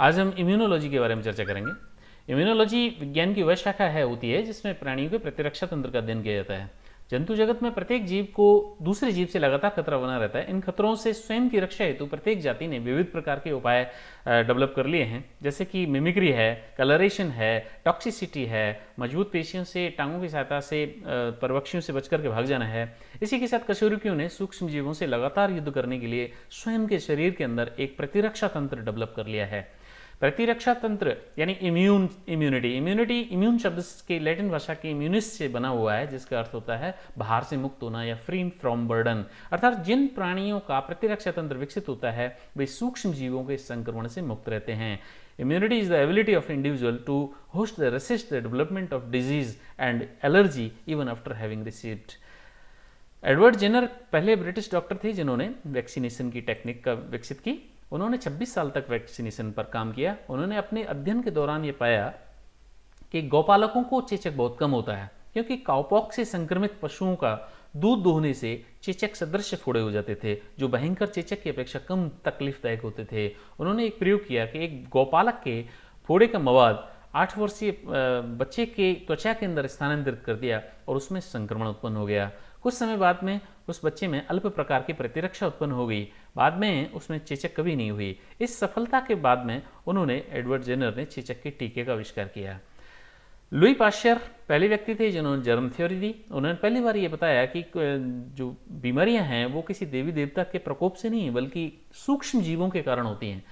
आज हम इम्यूनोलॉजी के बारे में चर्चा करेंगे। इम्यूनोलॉजी विज्ञान की वह शाखा होती है जिसमें प्राणियों के प्रतिरक्षा तंत्र का अध्ययन किया जाता है। जंतु जगत में प्रत्येक जीव को दूसरे जीव से लगातार खतरा बना रहता है। इन खतरों से स्वयं की रक्षा हेतु प्रत्येक जाति ने विविध प्रकार के उपाय डेवलप कर लिए हैं, जैसे कि मिमिक्री है, कलरेशन है, टॉक्सिसिटी है, मजबूत पेशियों से टांगों की सहायता से परवक्षियों से बचकर के भाग जाना है। इसी के साथ कशेरुकियों ने सूक्ष्म जीवों से लगातार युद्ध करने के लिए स्वयं के शरीर के अंदर एक प्रतिरक्षा तंत्र डेवलप कर लिया है। प्रतिरक्षा तंत्र यानी इम्यूनिटी इम्यून शब्द के लैटिन भाषा के इम्यूनिस से बना हुआ है, जिसका अर्थ होता है बाहर से मुक्त होना या फ्री फ्रॉम बर्डन। अर्थात जिन प्राणियों का प्रतिरक्षा तंत्र विकसित होता है वे सूक्ष्म जीवों के संक्रमण से मुक्त रहते हैं। Immunity is the ability of individual to host the resist the development of disease and allergy even after having received. Edward Jenner पहले ब्रिटिश डॉक्टर थे जिन्होंने वैक्सीनेशन की टेक्निक का विकसित की। उन्होंने 26 साल तक वैक्सीनेशन पर काम किया। उन्होंने अपने अध्ययन के दौरान ये पाया कि गौपालकों को चेचक बहुत कम होता है, क्योंकि काउपॉक्स से संक्रमित पशुओं का दूध दोहने से चेचक सदृश फोड़े हो जाते थे, जो भयंकर चेचक की अपेक्षा कम तकलीफदायक होते थे। उन्होंने एक प्रयोग किया कि एक गौपालक के फोड़े का मवाद 8 वर्षीय बच्चे के त्वचा के अंदर स्थानांतरित कर दिया और उसमें संक्रमण उत्पन्न हो गया। कुछ समय बाद में उस बच्चे में अल्प प्रकार की प्रतिरक्षा उत्पन्न हो गई। बाद में उसमें चेचक कभी नहीं हुई। इस सफलता के बाद में उन्होंने एडवर्ड जेनर ने चेचक के टीके का आविष्कार किया। लुई पाश्चर पहले व्यक्ति थे जिन्होंने जर्म थ्योरी दी। उन्होंने पहली बार ये बताया कि जो बीमारियां हैं वो किसी देवी देवता के प्रकोप से नहीं बल्कि सूक्ष्म जीवों के कारण होती हैं।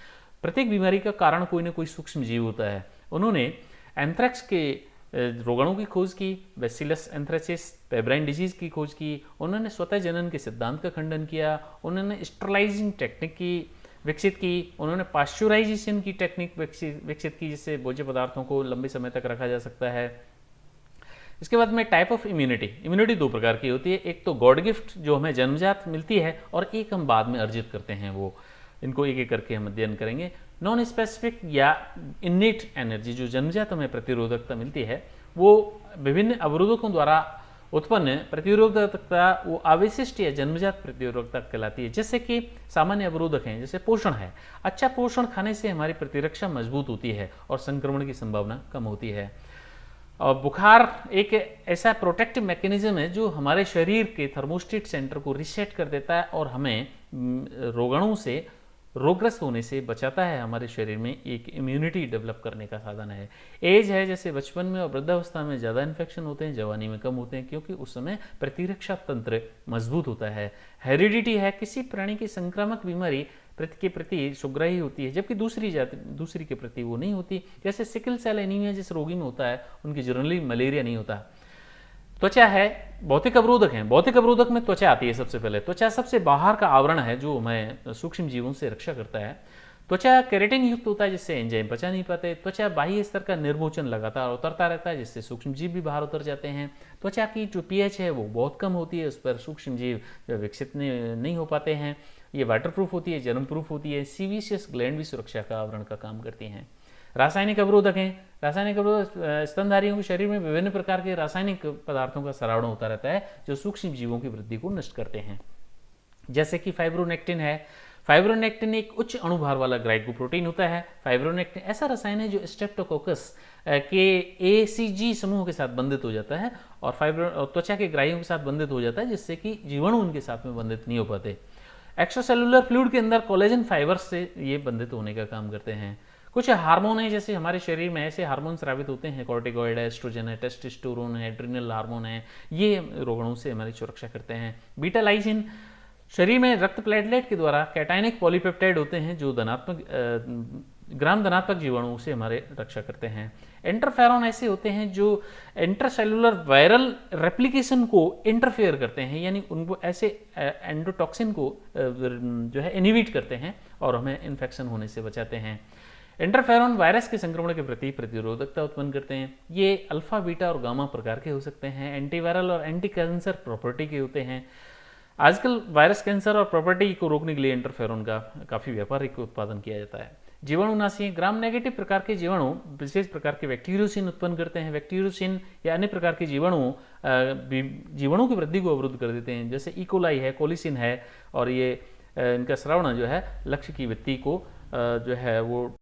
प्रत्येक बीमारी का कारण कोई ना कोई सूक्ष्म जीव होता है। उन्होंने एंथ्रेक्स के रोगाणु की खोज की, बैसिलस एंथ्रेसिस, पेब्राइन डिजीज की खोज की। उन्होंने स्वतः जनन के सिद्धांत का खंडन किया। उन्होंने स्टरलाइजिंग टेक्निक की विकसित की। उन्होंने पाश्चुराइजेशन की टेक्निक विकसित की, जिससे भोज्य पदार्थों को लंबे समय तक रखा जा सकता है। इसके बाद में टाइप ऑफ इम्यूनिटी दो प्रकार की होती है। एक तो गॉड गिफ्ट जो हमें जन्मजात मिलती है, और एक हम बाद में अर्जित करते हैं। वो इनको एक एक करके हम अध्ययन करेंगे। नॉन स्पेसिफिक या इनेट एनर्जी जो जन्मजात हमें प्रतिरोधकता मिलती है, वो विभिन्न अवरोधकों द्वारा उत्पन्न प्रतिरोधकता वो अविशिष्ट या जन्मजात प्रतिरोधकता कहलाती है। जैसे कि सामान्य अवरोधक हैं, जैसे पोषण है। अच्छा पोषण खाने से हमारी प्रतिरक्षा मजबूत होती है और संक्रमण की संभावना कम होती है। और बुखार एक ऐसा प्रोटेक्टिव मैकेनिज्म है जो हमारे शरीर के थर्मोस्टेट सेंटर को रीसेट कर देता है और हमें रोगाणु से रोगग्रस्त होने से बचाता है। हमारे शरीर में एक इम्यूनिटी डेवलप करने का साधन है। एज है, जैसे बचपन में और वृद्धावस्था में ज़्यादा इन्फेक्शन होते हैं, जवानी में कम होते हैं, क्योंकि उस समय प्रतिरक्षा तंत्र मजबूत होता है। हेरिडिटी है, किसी प्राणी की संक्रामक बीमारी के प्रति सुग्राही होती है जबकि दूसरी के प्रति वो नहीं होती। जैसे सिकल सेल एनीमिया जिस रोगी में होता है उनकी जनरली मलेरिया नहीं होता। त्वचा है, भौतिक अवरोधक है। भौतिक अवरोधक में त्वचा आती है सबसे पहले। त्वचा सबसे बाहर का आवरण है जो हमें सूक्ष्म जीवों से रक्षा करता है। त्वचा केराटिन युक्त होता है जिससे एंजाइम पचा नहीं पाते। त्वचा बाह्य स्तर का निर्मोचन लगातार उतरता रहता है जिससे सूक्ष्म जीव भी बाहर उतर जाते हैं। त्वचा की जो पीएच है वो बहुत कम होती है, उस पर सूक्ष्म जीव विकसित नहीं हो पाते हैं। ये वाटर प्रूफ होती है, जर्म प्रूफ होती है। सीविशियस ग्लैंड भी सुरक्षा का आवरण का काम करती हैं। रासायनिक अवरोधक हैं। रासायनिक अवरोधक स्तनधारियों के शरीर में विभिन्न प्रकार के रासायनिक पदार्थों का सरावण होता रहता है जो सूक्ष्म जीवों की वृद्धि को नष्ट करते हैं। जैसे कि फाइब्रोनेक्टिन है। फाइब्रोनेक्टिन एक उच्च अणुभार वाला ग्लाइकोप्रोटीन होता है। फाइब्रोनेक्टिन ऐसा रसायन है जो स्ट्रेप्टोकोकस के एसीजी समूह के साथ बंधित हो जाता है और त्वचा के ग्राहियों के साथ बंधित हो जाता है, जिससे कि जीवाणु उनके साथ में बंधित नहीं हो पाते। एक्स्ट्रासेलुलर फ्लूइड के अंदर कोलेजन फाइबर्स से ये बंधित होने का काम करते हैं। कुछ हार्मोन है, जैसे हमारे शरीर में ऐसे हार्मोन स्रावित होते हैं, कॉर्टिकॉइड है, एस्ट्रोजन है, टेस्टोस्टेरोन है, एड्रिनल हार्मोन है। ये रोगाणु से हमारी सुरक्षा करते हैं। बीटा लाइसिन शरीर में रक्त प्लेटलेट के द्वारा कैटायनिक पॉलीपेप्टाइड होते हैं जो ग्राम धनात्मक जीवाणुओं से हमारे रक्षा करते हैं। इंटरफेरॉन ऐसे होते हैं जो इंटरसेलुलर वायरल रेप्लिकेशन को इंटरफेयर करते हैं, यानी उनको ऐसे एंडोटॉक्सिन को जो है इनहिबिट करते हैं और हमें इन्फेक्शन होने से बचाते हैं। इंटरफेरॉन वायरस के संक्रमण के प्रति प्रतिरोधकता उत्पन्न करते हैं। ये अल्फा, बीटा और गामा प्रकार के हो सकते हैं। एंटीवायरल और एंटी कैंसर प्रॉपर्टी के होते हैं। आजकल वायरस कैंसर और प्रॉपर्टी को रोकने के लिए इंटरफेरॉन का काफ़ी व्यापारिक उत्पादन किया जाता है। जीवाणुनाशी ग्राम नेगेटिव प्रकार के जीवाणु विशेष प्रकार के बैक्टीरियोसिन उत्पन्न करते हैं। बैक्टीरियोसिन या अन्य प्रकार के जीवाणु की वृद्धि को अवरुद्ध कर देते हैं, जैसे इकोलाई है, कोलिसिन है, और ये इनका श्रवण जो है लक्ष्य की वृत्ति को जो है वो